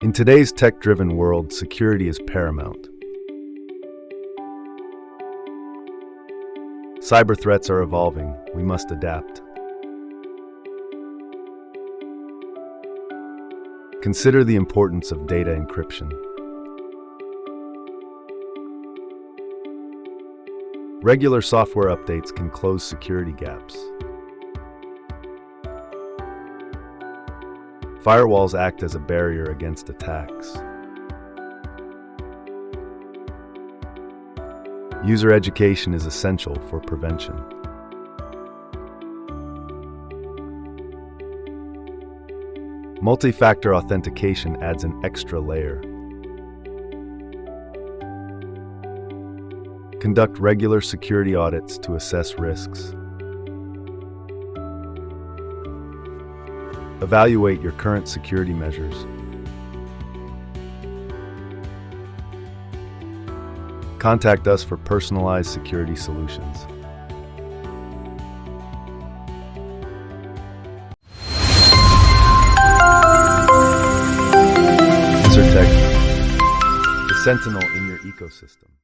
In today's tech-driven world, security is paramount. Cyber threats are evolving. We must adapt. Consider the importance of data encryption. Regular software updates can close security gaps. Firewalls act as a barrier against attacks. User education is essential for prevention. Multi-factor authentication adds an extra layer. Conduct regular security audits to assess risks. Evaluate your current security measures. Contact us for personalized security solutions. Nesert, the Sentinel in your ecosystem.